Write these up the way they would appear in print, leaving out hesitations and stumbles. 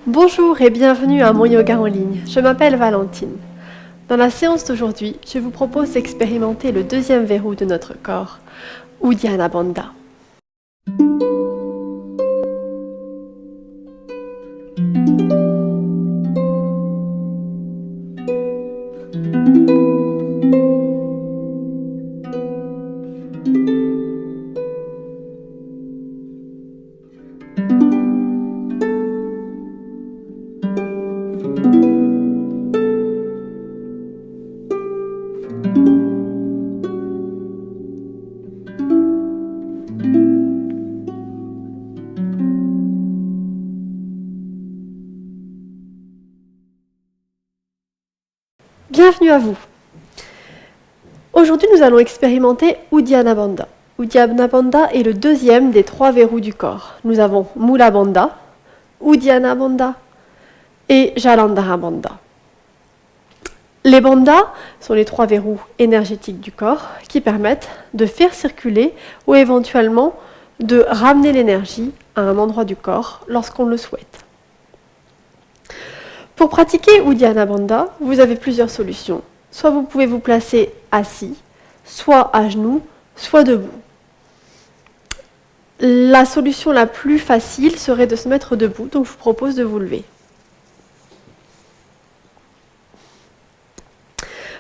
Bonjour et bienvenue à mon yoga en ligne. Je m'appelle Valentine. Dans la séance d'aujourd'hui, je vous propose d'expérimenter le deuxième verrou de notre corps, Uddiyana Bandha. Bienvenue à vous. Aujourd'hui, nous allons expérimenter Uddiyana Bandha. Uddiyana Bandha est le deuxième des 3 verrous du corps. Nous avons Mula Bandha, Uddiyana Bandha et Jalandhara Bandha. Les bandhas sont les 3 verrous énergétiques du corps qui permettent de faire circuler ou éventuellement de ramener l'énergie à un endroit du corps lorsqu'on le souhaite. Pour pratiquer Uddiyana Bandha, vous avez plusieurs solutions. Soit vous pouvez vous placer assis, soit à genoux, soit debout. La solution la plus facile serait de se mettre debout, donc je vous propose de vous lever.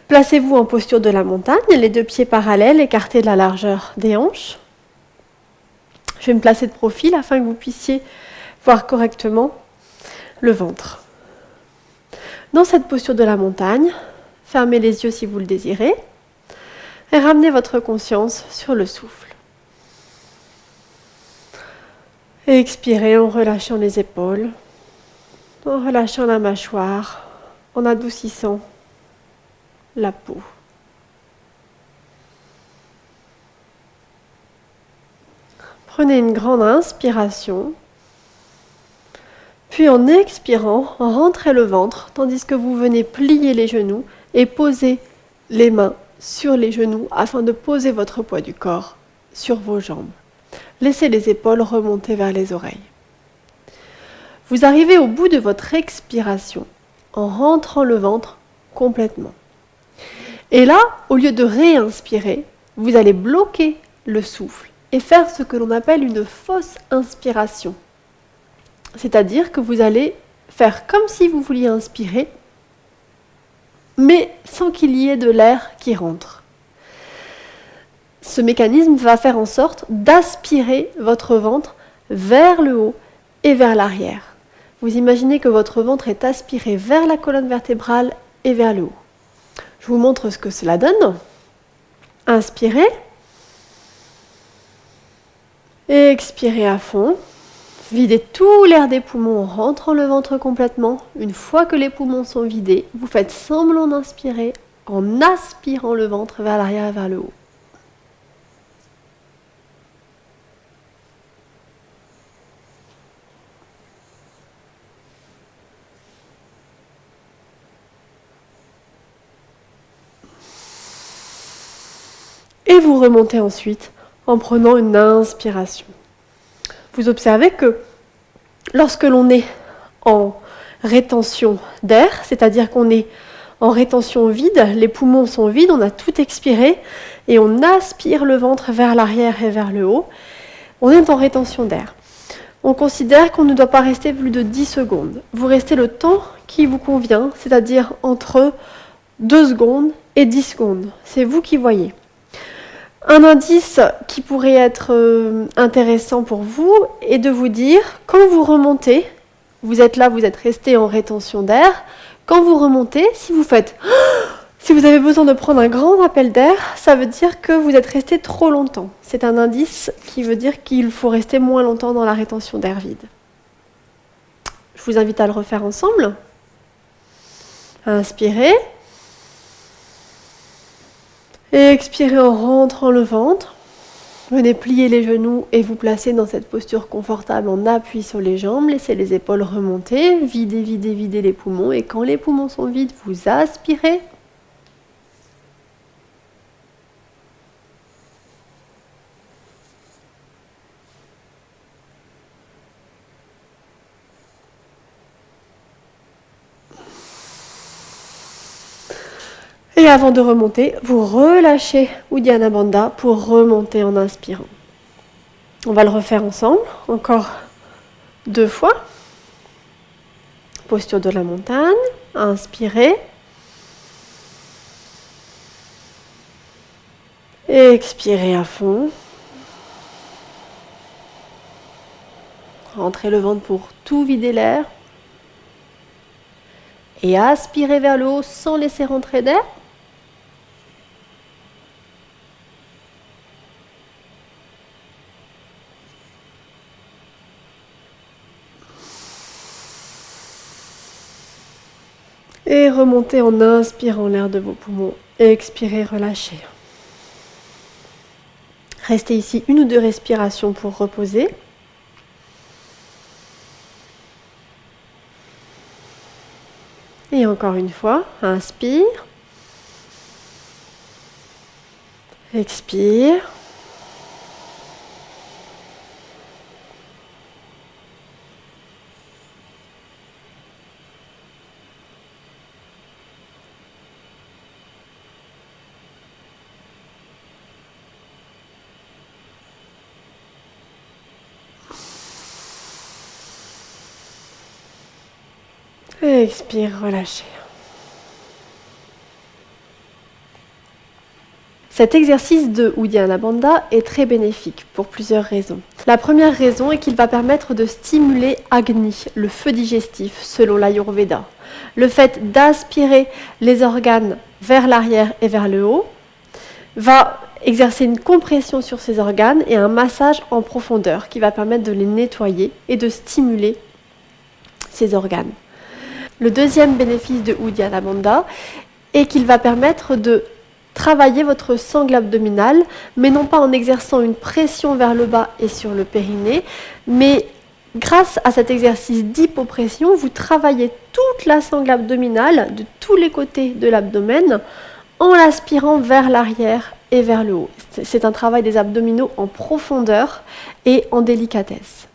Placez-vous en posture de la montagne, les 2 pieds parallèles, écartés de la largeur des hanches. Je vais me placer de profil afin que vous puissiez voir correctement le ventre. Dans cette posture de la montagne, fermez les yeux si vous le désirez et ramenez votre conscience sur le souffle. Et expirez en relâchant les épaules, en relâchant la mâchoire, en adoucissant la peau. Prenez une grande inspiration, puis en expirant, rentrez le ventre, tandis que vous venez plier les genoux et poser les mains sur les genoux afin de poser votre poids du corps sur vos jambes. Laissez les épaules remonter vers les oreilles. Vous arrivez au bout de votre expiration en rentrant le ventre complètement. Et là, au lieu de réinspirer, vous allez bloquer le souffle et faire ce que l'on appelle une fausse inspiration. C'est-à-dire que vous allez faire comme si vous vouliez inspirer, mais sans qu'il y ait de l'air qui rentre. Ce mécanisme va faire en sorte d'aspirer votre ventre vers le haut et vers l'arrière. Vous imaginez que votre ventre est aspiré vers la colonne vertébrale et vers le haut. Je vous montre ce que cela donne. Inspirez. Et expirez à fond. Videz tout l'air des poumons en rentrant le ventre complètement. Une fois que les poumons sont vidés, vous faites semblant d'inspirer en aspirant le ventre vers l'arrière et vers le haut. Et vous remontez ensuite en prenant une inspiration. Vous observez que lorsque l'on est en rétention d'air, c'est-à-dire qu'on est en rétention vide, les poumons sont vides, on a tout expiré et on aspire le ventre vers l'arrière et vers le haut, on est en rétention d'air. On considère qu'on ne doit pas rester plus de 10 secondes. Vous restez le temps qui vous convient, c'est-à-dire entre 2 secondes et 10 secondes. C'est vous qui voyez. Un indice qui pourrait être intéressant pour vous est de vous dire, quand vous remontez, vous êtes là, vous êtes resté en rétention d'air, quand vous remontez, si vous avez besoin de prendre un grand appel d'air, ça veut dire que vous êtes resté trop longtemps. C'est un indice qui veut dire qu'il faut rester moins longtemps dans la rétention d'air vide. Je vous invite à le refaire ensemble. Inspirez. Et expirez en rentrant le ventre. Venez plier les genoux et vous placer dans cette posture confortable en appui sur les jambes. Laissez les épaules remonter. Videz, videz, videz les poumons. Et quand les poumons sont vides, vous aspirez. Et avant de remonter, vous relâchez Uddiyana Bandha pour remonter en inspirant. On va le refaire ensemble, encore 2 fois. Posture de la montagne, inspirez. Expirez à fond. Rentrez le ventre pour tout vider l'air. Et aspirez vers le haut sans laisser rentrer d'air. Et remontez en inspirant l'air de vos poumons. Expirez, relâchez. Restez ici 1 ou 2 respirations pour reposer. Et encore une fois, inspire. Expire. Expire, relâchez. Cet exercice de Uddiyana Bandha est très bénéfique pour plusieurs raisons. La première raison est qu'il va permettre de stimuler Agni, le feu digestif, selon l'Ayurveda. Le fait d'aspirer les organes vers l'arrière et vers le haut va exercer une compression sur ces organes et un massage en profondeur qui va permettre de les nettoyer et de stimuler ces organes. Le deuxième bénéfice de Uddiyana Bandha est qu'il va permettre de travailler votre sangle abdominale, mais non pas en exerçant une pression vers le bas et sur le périnée, mais grâce à cet exercice d'hypopression, vous travaillez toute la sangle abdominale de tous les côtés de l'abdomen en l'aspirant vers l'arrière et vers le haut. C'est un travail des abdominaux en profondeur et en délicatesse.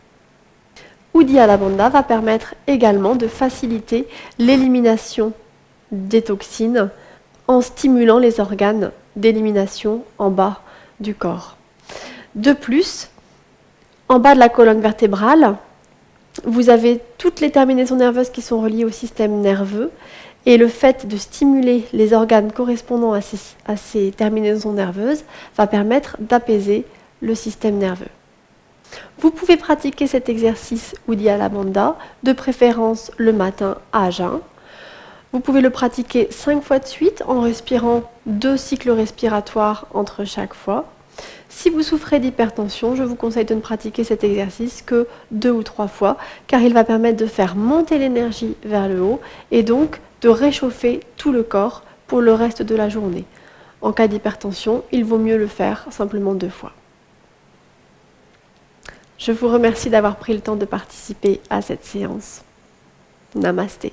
Uddiyana Bandha va permettre également de faciliter l'élimination des toxines en stimulant les organes d'élimination en bas du corps. De plus, en bas de la colonne vertébrale, vous avez toutes les terminaisons nerveuses qui sont reliées au système nerveux et le fait de stimuler les organes correspondant à ces terminaisons nerveuses va permettre d'apaiser le système nerveux. Vous pouvez pratiquer cet exercice Uddiyana Bandha, de préférence le matin à jeun. Vous pouvez le pratiquer 5 fois de suite en respirant 2 cycles respiratoires entre chaque fois. Si vous souffrez d'hypertension, je vous conseille de ne pratiquer cet exercice que 2 ou 3 fois, car il va permettre de faire monter l'énergie vers le haut et donc de réchauffer tout le corps pour le reste de la journée. En cas d'hypertension, il vaut mieux le faire simplement 2 fois. Je vous remercie d'avoir pris le temps de participer à cette séance. Namasté.